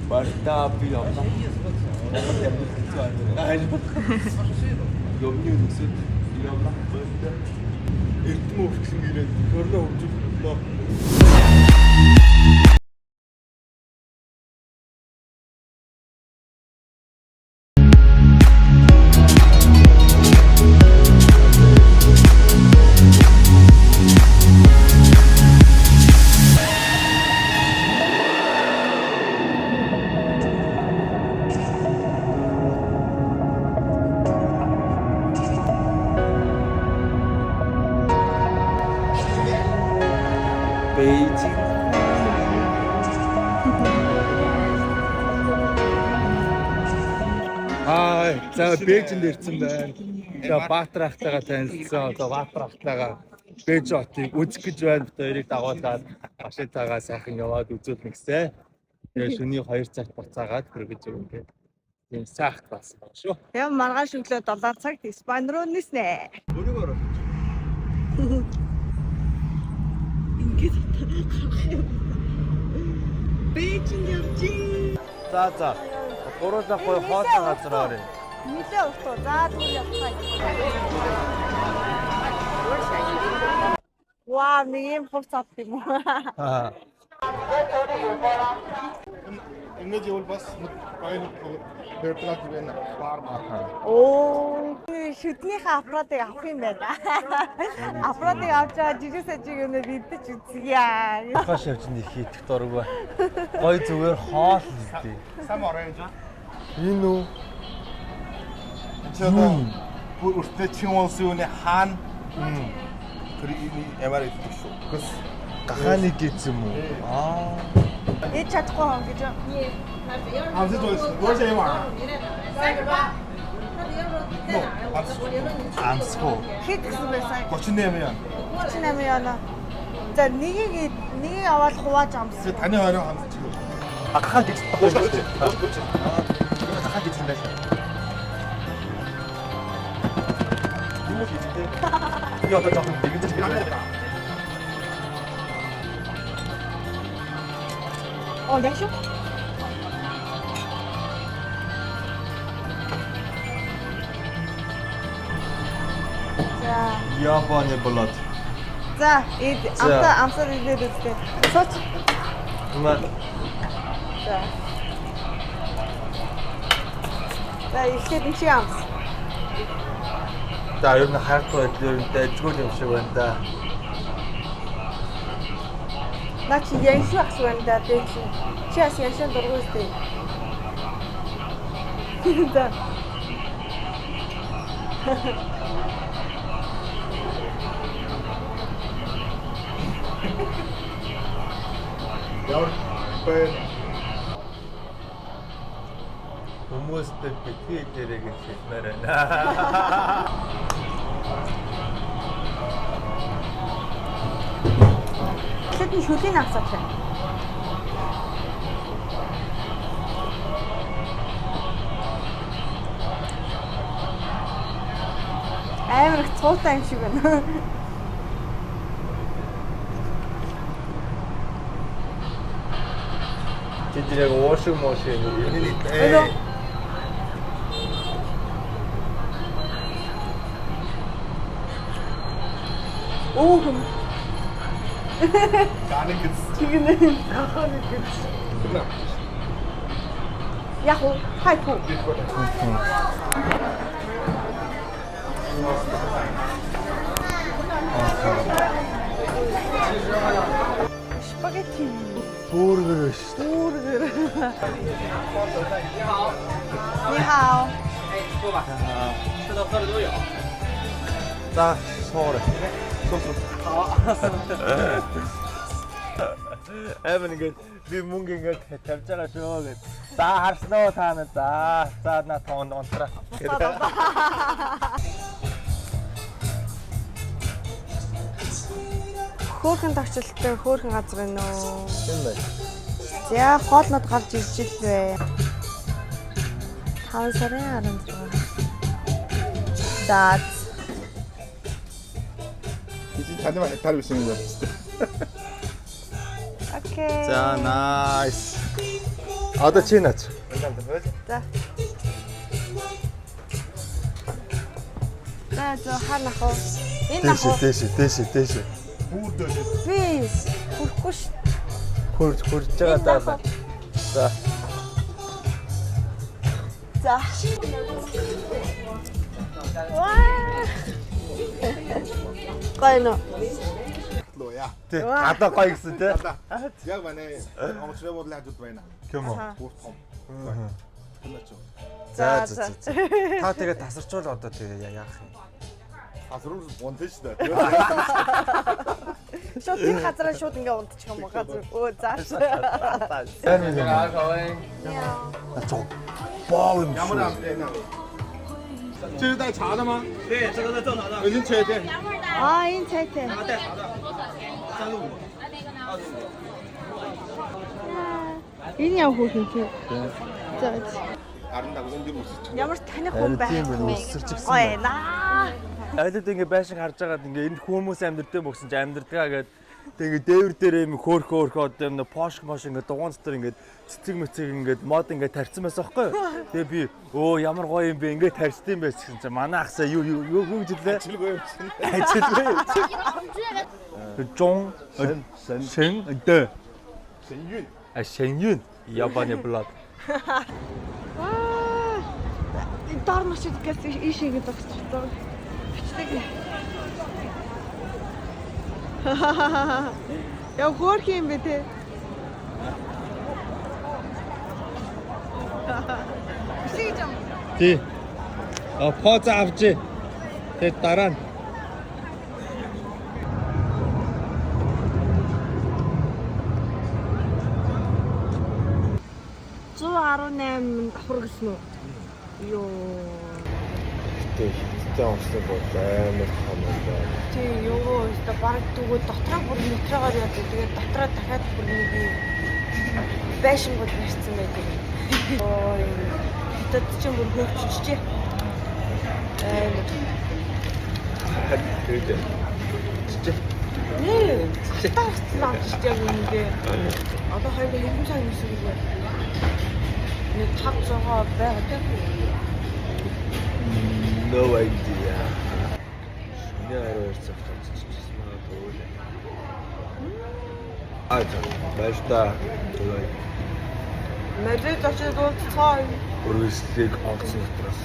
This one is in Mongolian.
Барта би явлаа. Явны үсэд явлаа. Эрдэм өвчлөн ирээд төрнө хөвжүүлээ. Бээжин. За Бээжинд ирсэн байна. За Баатар ахтайгаа танилцсан. Одоо Баатар ахтайгаа Бээж хотыг үзэх гэж байна. Хоёрыг дагуулад машинтайгаа сайхан яваад үзүүлнэ гэсэн. Тэгээ шөнийн 2 цагт буцаагаад хүргэж өгнө. Тийм сайх болсон байна шүү. Тэгээ маргааш өглөө 7 цагт Испани руу ниснэ. Өөрөг ороо. Ингээд Бээжин явчих. За. Гурван гоё хоолтой газар орё. Нилээ уртуу. За тэгвэл явцгаая. Вау, нэг юм хувц авт юм уу? Ингэж явал бас гоё вертолет байна. Оо, шүднийхээ аппаратыг авах юм байна. Аппаратыг авч байгаа жижиг сажиг юмнууд идэж үзье. Хаш явж нэг хийх дурггүй. Гоё зүгээр хоол хийдэй. Сам оранж. Энэ үү? Чодоо бүр үртэй чин улсын үний хаан. Тэр ямар идэх шүү. Гэс Гахааны гэж юм уу? Ээж чадахгүй хаа гэж. амсаж байсан. Гоош юм аа. Амсгүй. Хэд гэсэн байсан? 38 яа. 38 яана. За нэгийг аваад хувааж амс. Таны хоёроо хамсаж чиг. Гахаа гэж байна. Гахаа гэж байна. Юу гэж бэ? Яа одоо жоохон бигэж байна. Яг шүү. За. Японы болоод. За, амсаар идээд үзтээ. Сууч. Тумаа. За. За, ихлээд энэ чи амс. За, ер нь хайртай байдлаар ер нь дэжгүй юм шиг байна да. Наа чи яншуу ах шиг байна да. Чи бас яншуу дургүй үстэй. За. Ямар бай. Хүмүүстэй битгий дээрээ гэж хэлмээр байна. Тэд шүлийн авсаач байна. Амар их цуутай юм шиг байна. Тэд яг уушиг моошиг Өлөө. Оохм. Ганик гэж. Чигнэ. Яг уу хайпу. Спагетти. Бургер шүү. Бургер. Ни хао. За, суур. Эвэн ингээд би мөнгө ингээд тавьж байгаа шүү гэд. За харснаа та надаа. За на тоон онтраа. Хөөхөн тагчлалтай хөөхөн газар байна уу? Тийм бай. За хоолнод гарч ирж илвэ. 5 сарын 16. За. Таны маань таар биш юм байна. Окей. За nice. Одоо чи наач. За. За ханах уу? Энэ ах уу? Дээш. Бүр дэше. Би хүрхгүй ш. Хурж байгаа даа. За. За. Ваа. Гайно. Лоо яа. Тэ гадаа гоё гэсэн те. Яг манай онцлог бодлоо хажууд байна. Кэм үү? Бүр том. За. Та тэгээ тасарчвал одоо тэгээ яах юм? Асруу бонтэж шүү дээ. Шууд энэ газараа шууд ингээ унтчих юм байгаа зү. Өө зааш. Боо юм. Ямар амтай наа. 这是带茶的吗？对，这个是正常的。已经切片。 Аа энэ цайтай. 带茶的，35。 Энэ яв хөх юм чи. За. Арандаг өндөр үсч. Ямар таних хүн байх юм бэ? Өсөрч гисэн. Ой наа. Айлд ингээ байшин харж байгаад ингээ энэ хүмүүс амьдртай бөксөн чи амьдрдгаа гээд тэгээ дээвэр дээр юм хөөхөө одоо юм пош ингээ дугуун дотор ингээ цэцэг мэцэг ингээ мод ингээ тарьсан байсан байхгүй юу. Тэгээ би өө ямар гоё юм бэ ингээ тарьсан юм байсан гэсэн чи манай ахсаа юу гэж хэлээ. Ажилгүй юм чинь. Ажилгүй. Жон сэн дэ. Сэнйүн. Шэньюн ябаны блад. Энэ дор машид гэсэн ийшээгээ зогсчихсон. Бичдэг. Яа хөөх юм бэ те? Бичиж юм. Тий. Поз авч. Тэгээ дараа нь 118 давхар гэсэн үү? Йоо. Тэ онцлог бол амар том байна. Тий, ёо, өстө баг дүүгээ дотроо бүр метрогоор яадаг. Тэгээд дотроо дахиад бүр нэг байшингууд барьсан байдаг. Ой. Тэд чинь бүр хөвччихжээ. Тэгээд Нээ, таарцлаа гэж яг үнэндээ. Одоо хоёул хэдэн цаг юусэн бэ? Нэг 500 байгаа тийм. No idea. Яаруу цацчихсан маа боо. Башта. Мэдээ очиж дуул цаа. Өргөслийг онгоцон дотроос